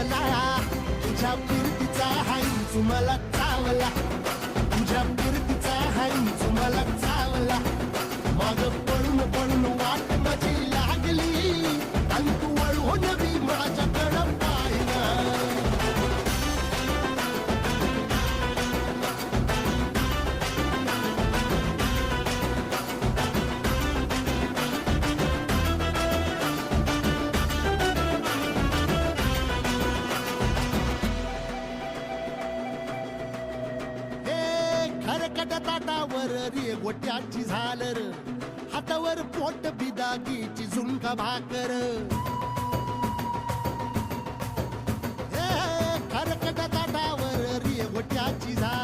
चावला, तुझ्या फिरतीचा हाईच मला चावला, तुझ्या फिरतीचा हाईच मला चावला. माग पळून पळून वाट माझी लागली आणि तू वळून बी माझ्याकडं पाहिला. खरकट ताटावर रे गोट्याची झालर, हातावर पोट बिदागीची झुणका भाकर. खरकट ताटावर रे गोट्याची झालर,